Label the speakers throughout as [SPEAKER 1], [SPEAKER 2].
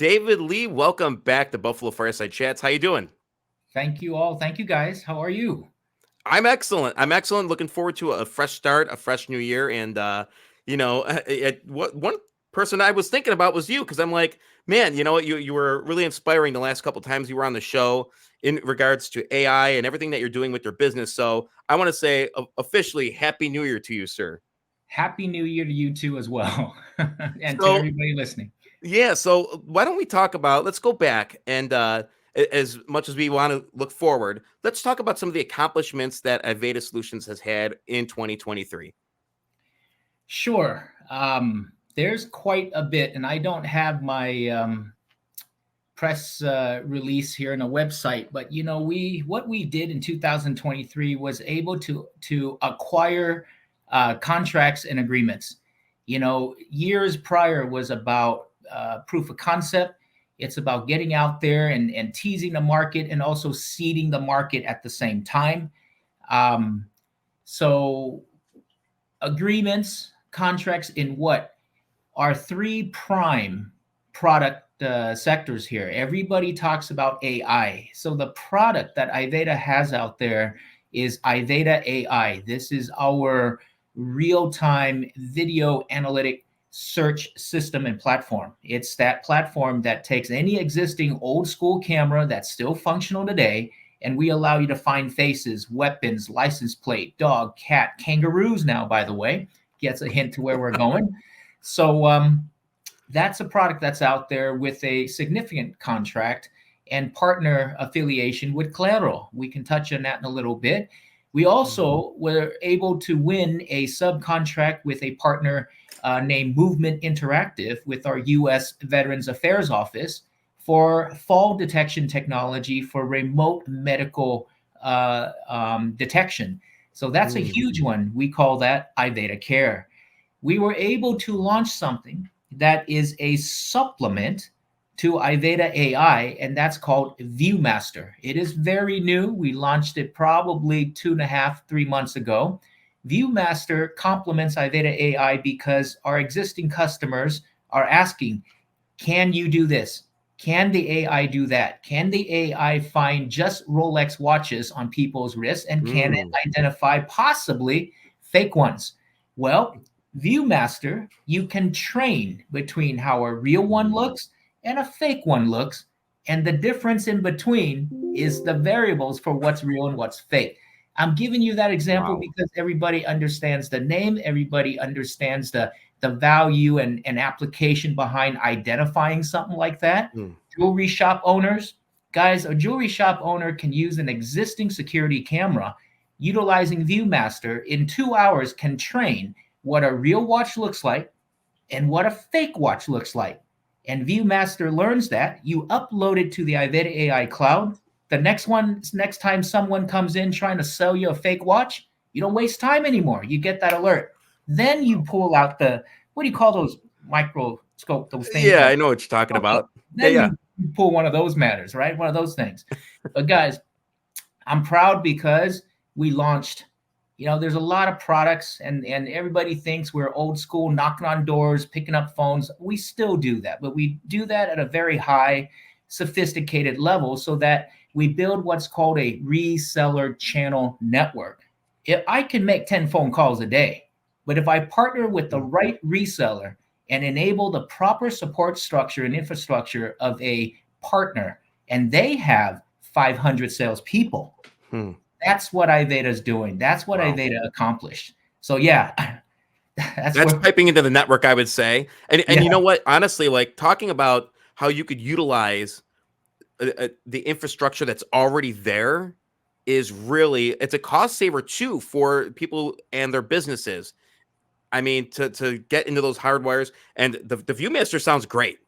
[SPEAKER 1] David Lee, welcome back to Buffalo Fireside Chats. How you doing?
[SPEAKER 2] Thank you all. Thank you, guys. How are you?
[SPEAKER 1] I'm excellent. I'm excellent. Looking forward to a fresh start, a fresh new year. And what one person I was thinking about was you, because I'm like, man, you know what? You were really inspiring the last couple times you were on the show in regards to AI and everything that you're doing with your business. So I want to say officially Happy New Year to you, sir.
[SPEAKER 2] Happy New Year to you too as well. And to
[SPEAKER 1] So
[SPEAKER 2] everybody listening.
[SPEAKER 1] yeah, so why don't we talk about, let's go back and as much as we want to look forward, let's talk about some of the accomplishments that Iveda Solutions has had in 2023.
[SPEAKER 2] Sure. There's quite a bit, and I don't have my press release here on a website, but what we did in 2023 was able to acquire contracts and agreements. Years prior was about proof of concept. It's about getting out there and teasing the market and also seeding the market at the same time. So agreements, contracts in what are three prime product sectors here. Everybody talks about AI. So the product that Iveda has out there is Iveda AI. This is our real-time video analytic search system and platform. It's that platform that takes any existing old school camera that's still functional today, and we allow you to find faces, weapons, license plate, dog, cat, kangaroos now, by the way. Gets a hint to where we're going. So that's a product that's out there with a significant contract and partner affiliation with Claro. We can touch on that in a little bit. We also were able to win a subcontract with a partner named Movement Interactive with our U.S. Veterans Affairs Office for fall detection technology for remote medical detection. So that's a huge one. We call that Iveda Care. We were able to launch something that is a supplement to Iveda AI, and that's called ViewMaster. It is very new. We launched it probably 2.5, 3 months ago. ViewMaster complements Iveda AI because our existing customers are asking, can you do this? Can the AI do that? Can the AI find just Rolex watches on people's wrists? And can it identify possibly fake ones? Well, ViewMaster, you can train between how a real one looks and a fake one looks. And the difference in between is the variables for what's real and what's fake. I'm giving you that example because everybody understands the name. Everybody understands the value and application behind identifying something like that. Jewelry shop owners, guys, a jewelry shop owner can use an existing security camera utilizing ViewMaster in 2 hours can train what a real watch looks like and what a fake watch looks like. And ViewMaster learns that. You upload it to the Iveda AI cloud. The next time someone comes in trying to sell you a fake watch, you don't waste time anymore. You get that alert. Then you pull out what do you call those microscope, those things?
[SPEAKER 1] Yeah, I know what you're talking about.
[SPEAKER 2] Then you pull one of those matters, right? One of those things. But guys, I'm proud because we launched, there's a lot of products and everybody thinks we're old school, knocking on doors, picking up phones. We still do that, but we do that at a very high, sophisticated level so that we build what's called a reseller channel network. If I can make 10 phone calls a day, but if I partner with the right reseller and enable the proper support structure and infrastructure of a partner, and they have 500 salespeople, that's what Iveda is doing. That's what Iveda accomplished. So yeah,
[SPEAKER 1] that's piping into the network, I would say. And you know what? Honestly, like talking about how you could utilize the infrastructure that's already there is really, it's a cost saver too for people and their businesses. I mean, to get into those hardwires, and the ViewMaster sounds great.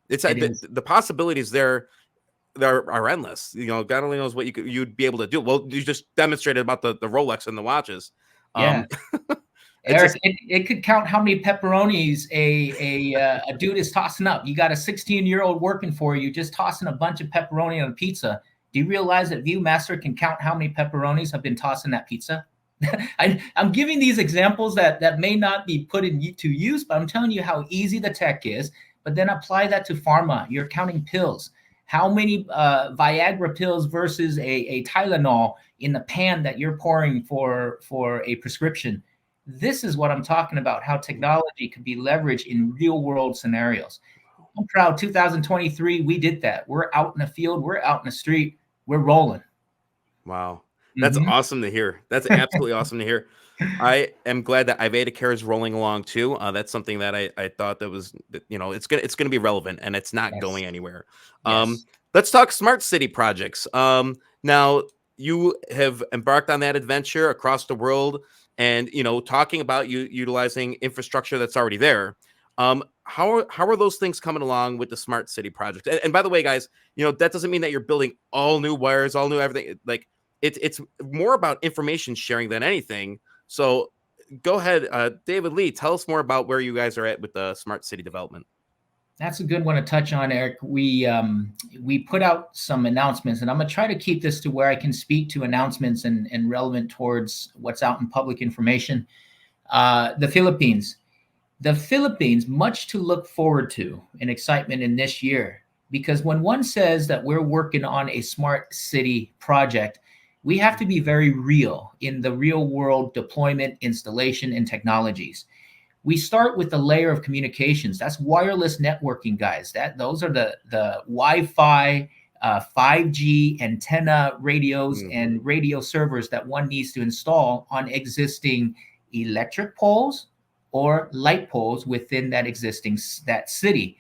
[SPEAKER 1] The possibilities there are endless. God only knows what you'd be able to do. Well, you just demonstrated about the Rolex and the watches.
[SPEAKER 2] Eric, it could count how many pepperonis a dude is tossing up. You got a 16-year-old working for you, just tossing a bunch of pepperoni on a pizza. Do you realize that ViewMaster can count how many pepperonis have been tossed in that pizza? I'm giving these examples that may not be put into use, but I'm telling you how easy the tech is. But then apply that to pharma. You're counting pills. How many Viagra pills versus a Tylenol in the pan that you're pouring for a prescription? This is what I'm talking about, how technology can be leveraged in real world scenarios. I'm proud 2023, we did that. We're out in the field, we're out in the street, we're rolling.
[SPEAKER 1] Wow. That's
[SPEAKER 2] Mhm.
[SPEAKER 1] awesome to hear. That's absolutely awesome to hear. I am glad that Iveda Care is rolling along too. That's something that I thought that was, it's gonna be relevant and it's not
[SPEAKER 2] Yes.
[SPEAKER 1] going anywhere. Um,
[SPEAKER 2] Yes.
[SPEAKER 1] let's talk smart city projects. Now you have embarked on that adventure across the world, and talking about you utilizing infrastructure that's already there. How are those things coming along with the smart city project? And by the way, guys, that doesn't mean that you're building all new wires, all new everything. Like it's more about information sharing than anything. So go ahead, David Lee, tell us more about where you guys are at with the smart city development.
[SPEAKER 2] That's a good one to touch on, Eric. We put out some announcements, and I'm gonna try to keep this to where I can speak to announcements and relevant towards what's out in public information. The Philippines. The Philippines, much to look forward to and excitement in this year, because when one says that we're working on a smart city project, we have to be very real in the real world deployment, installation, and technologies. We start with the layer of communications. That's wireless networking, guys. Those are the Wi-Fi, 5G antenna radios
[SPEAKER 1] Mhm.
[SPEAKER 2] and radio servers that one needs to install on existing electric poles or light poles within that city.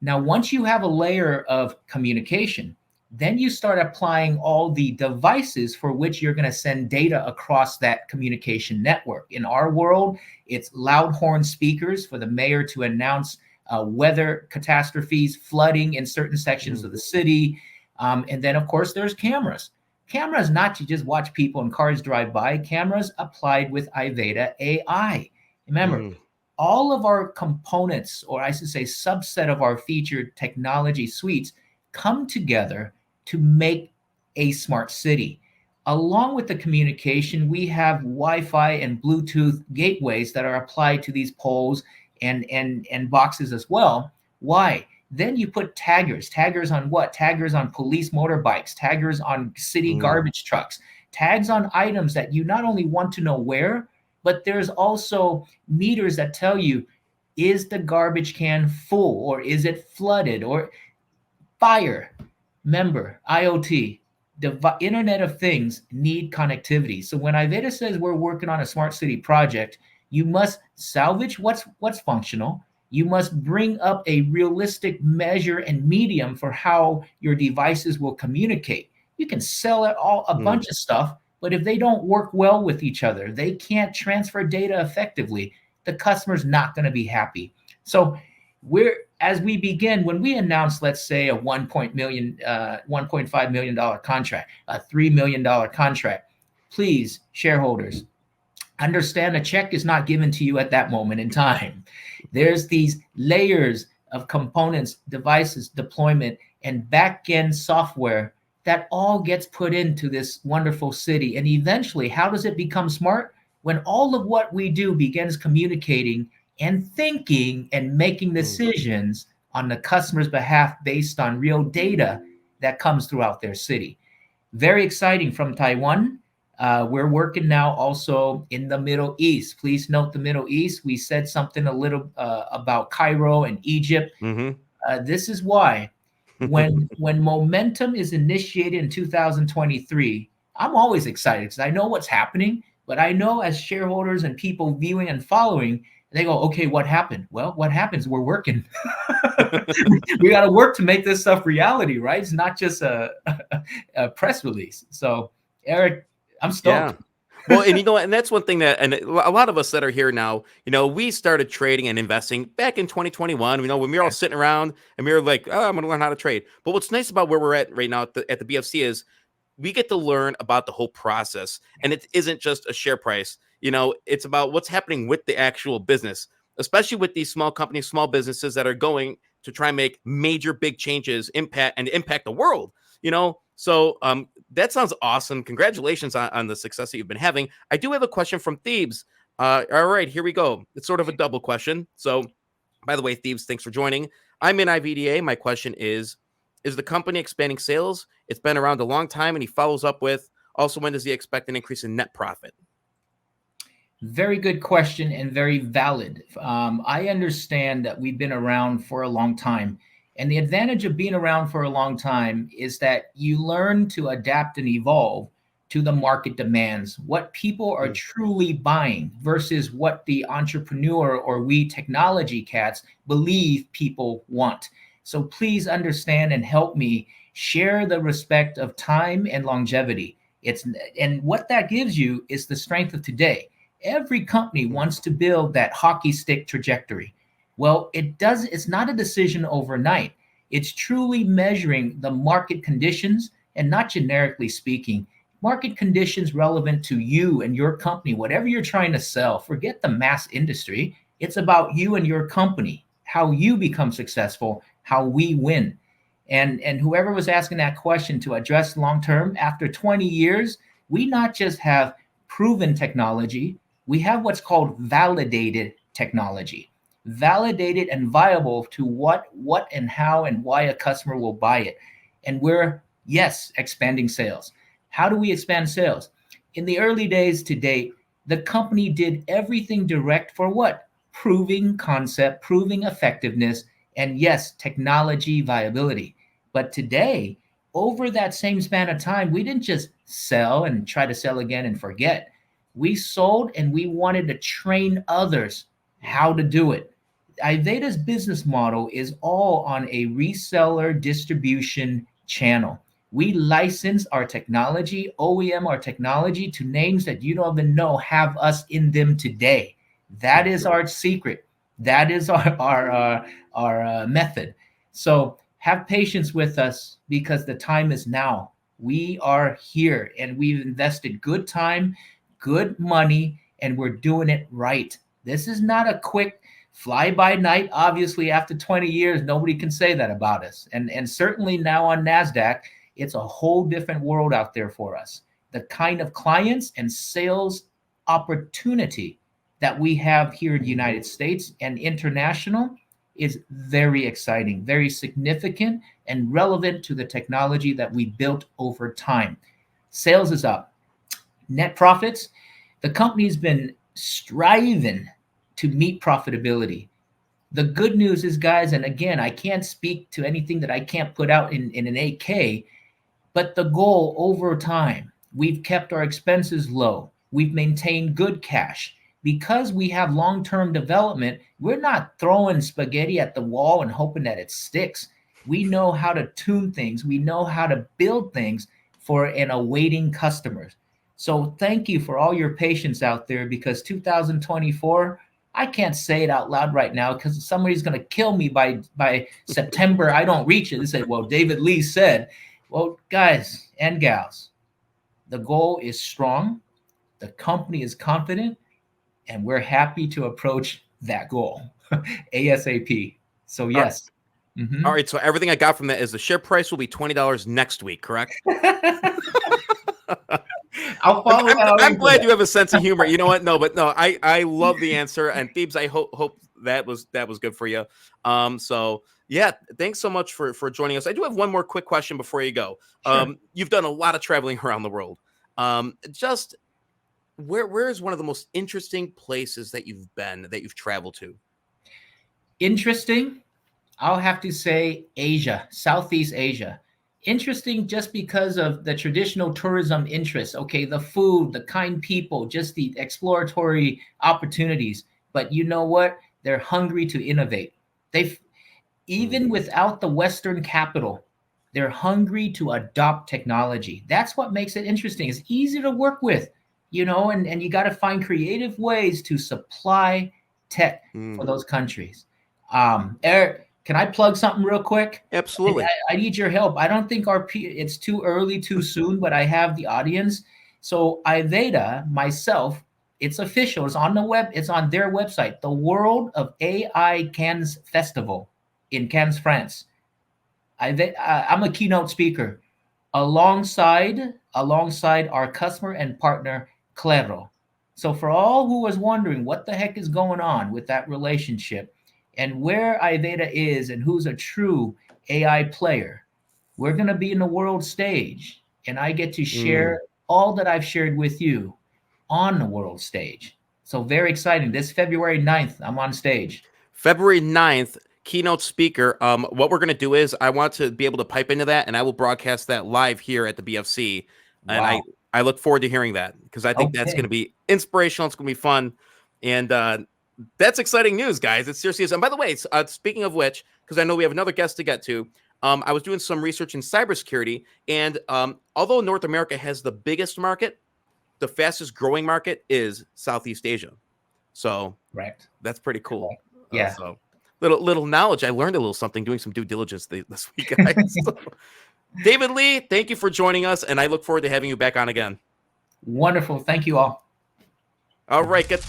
[SPEAKER 2] Now, once you have a layer of communication, then you start applying all the devices for which you're going to send data across that communication network. In our world, it's loud horn speakers for the mayor to announce weather catastrophes, flooding in certain sections of the
[SPEAKER 1] Mhm.
[SPEAKER 2] city. And then, of course, there's cameras. Cameras not to just watch people and cars drive by, cameras applied with Iveda AI. Remember,
[SPEAKER 1] Mm.
[SPEAKER 2] all of our components, or I should say, subset of our featured technology suites, come together to make a smart city. Along with the communication, we have Wi-Fi and Bluetooth gateways that are applied to these poles and boxes as well. Why? Then you put taggers. Taggers on what? Taggers on police motorbikes, taggers on city
[SPEAKER 1] Mm.
[SPEAKER 2] garbage trucks, tags on items that you not only want to know where, but there's also meters that tell you, is the garbage can full or is it flooded or fire? Remember, IoT, the Internet of Things need connectivity. So when Iveda says we're working on a smart city project, you must salvage what's functional. You must bring up a realistic measure and medium for how your devices will communicate. You can sell it all a
[SPEAKER 1] Mm.
[SPEAKER 2] bunch of stuff, but if they don't work well with each other, they can't transfer data effectively, the customer's not going to be happy. So we're as we begin, when we announce, let's say, a $1.5 million contract, a $3 million contract, please, shareholders, understand a check is not given to you at that moment in time. There's these layers of components, devices, deployment, and back-end software that all gets put into this wonderful city. And eventually, how does it become smart? When all of what we do begins communicating and thinking and making
[SPEAKER 1] Mm.
[SPEAKER 2] decisions on the customer's behalf based on real data that comes throughout their city. Very exciting from Taiwan. We're working now also in the Middle East. Please note the Middle East. We said something a little about Cairo and Egypt.
[SPEAKER 1] Mhm.
[SPEAKER 2] This is why when momentum is initiated in 2023, I'm always excited because I know what's happening, but I know as shareholders and people viewing and following, they go, okay, what happened? Well, what happens? We're working. We got to work to make this stuff reality, right? It's not just a press release. So, Eric, I'm
[SPEAKER 1] Yeah.
[SPEAKER 2] stoked.
[SPEAKER 1] Well, and and that's one thing that, and a lot of us that are here now, we started trading and investing back in 2021. When we were all sitting around and we were like, "Oh, I'm going to learn how to trade." But what's nice about where we're at right now at the BFC is we get to learn about the whole process, and it isn't just a share price. It's about what's happening with the actual business, especially with these small companies, small businesses that are going to try and make major, big changes, impact the world. So that sounds awesome. Congratulations on the success that you've been having. I do have a question from Thebes. All right, here we go. It's sort of a double question. So, by the way, Thebes, thanks for joining. I'm in IVDA. My question is the company expanding sales? It's been around a long time. And he follows up with, also, when does he expect an increase in net profit?
[SPEAKER 2] Very good question and very valid. I understand that we've been around for a long time. And the advantage of being around for a long time is that you learn to adapt and evolve to the market demands, what people are truly buying versus what the entrepreneur or we technology cats believe people want. So please understand and help me share the respect of time and longevity. It's and what that gives you is the strength of today. Every company wants to build that hockey stick trajectory. Well, it's not a decision overnight. It's truly measuring the market conditions and not generically speaking, market conditions relevant to you and your company, whatever you're trying to sell. Forget the mass industry. It's about you and your company, how you become successful, how we win. And whoever was asking that question to address long term, after 20 years, we not just have proven technology, we have what's called validated technology, validated and viable to what and how and why a customer will buy it. And we're, yes, expanding sales. How do we expand sales? In the early days to date, the company did everything direct for what? Proving concept, proving effectiveness, and yes, technology viability. But today, over that same span of time, we didn't just sell and try to sell again and forget. We sold and we wanted to train others how to do it. Iveda's business model is all on a reseller distribution channel. We license our technology, OEM our technology to names that you don't even know have us in them today. That is our secret. That is our method. So have patience with us because the time is now. We are here and we've invested good time, good money, and we're doing it right. This is not a quick fly by night. Obviously, after 20 years, nobody can say that about us. And certainly now on NASDAQ, it's a whole different world out there for us. The kind of clients and sales opportunity that we have here in the United States and international is very exciting, very significant, and relevant to the technology that we built over time. Sales is up. Net profits, the company's been striving to meet profitability. The good news is, guys, and again, I can't speak to anything that I can't put out in an 8K, but the goal over time, we've kept our expenses low. We've maintained good cash. Because we have long-term development, we're not throwing spaghetti at the wall and hoping that it sticks. We know how to tune things. We know how to build things for an awaiting customers. So thank you for all your patience out there because 2024, I can't say it out loud right now because somebody's going to kill me by September. I don't reach it. They say, well, David Lee said, well, guys and gals, the goal is strong. The company is confident. And we're happy to approach that goal ASAP. So yes.
[SPEAKER 1] All right. So everything I got from that is the share price will be $20 next week, correct?
[SPEAKER 2] I'll follow
[SPEAKER 1] I'm glad you have a sense of humor. You know what? No, I love the answer. And Thebes, I hope that was good for you. So yeah, thanks so much for joining us. I do have one more quick question before you go.
[SPEAKER 2] Sure.
[SPEAKER 1] You've done a lot of traveling around the world. Just where is one of the most interesting places that you've been, that you've traveled to?
[SPEAKER 2] Interesting. I'll have to say Asia, Southeast Asia. Interesting just because of the traditional tourism interests. Okay, the food, the kind people, just the exploratory opportunities. But you know what? They're hungry to innovate. They've even without the Western capital, they're hungry to adopt technology. That's what makes it interesting. It's easy to work with. And you got to find creative ways to supply tech for those countries. Eric, can I plug something real quick?
[SPEAKER 1] Absolutely.
[SPEAKER 2] I need your help. I don't think it's too early, too soon, but I have the audience. So Iveda, myself, it's official. It's on the web. It's on their website. The World of AI Cannes Festival in Cannes, France. I'm a keynote speaker alongside our customer and partner Claro. So for all who was wondering what the heck is going on with that relationship, and where Iveda is and who's a true AI player. We're going to be in the world stage, and I get to share all that I've shared with you on the world stage. So very exciting. This February 9th, I'm on stage.
[SPEAKER 1] February 9th, keynote speaker. What we're going to do is I want to be able to pipe into that, and I will broadcast that live here at the BFC. And
[SPEAKER 2] Wow.
[SPEAKER 1] I look forward to hearing that, because I think that's going to be inspirational. It's going to be fun. And that's exciting news, guys. It seriously is. And by the way, speaking of which, because I know we have another guest to get to, I was doing some research in cybersecurity. And although North America has the biggest market, the fastest growing market is Southeast Asia. So that's pretty cool.
[SPEAKER 2] Yeah.
[SPEAKER 1] So little knowledge. I learned a little something doing some due diligence this week, guys. So, David Lee, thank you for joining us, and I look forward to having you back on again.
[SPEAKER 2] Wonderful. Thank you all.
[SPEAKER 1] All right. Get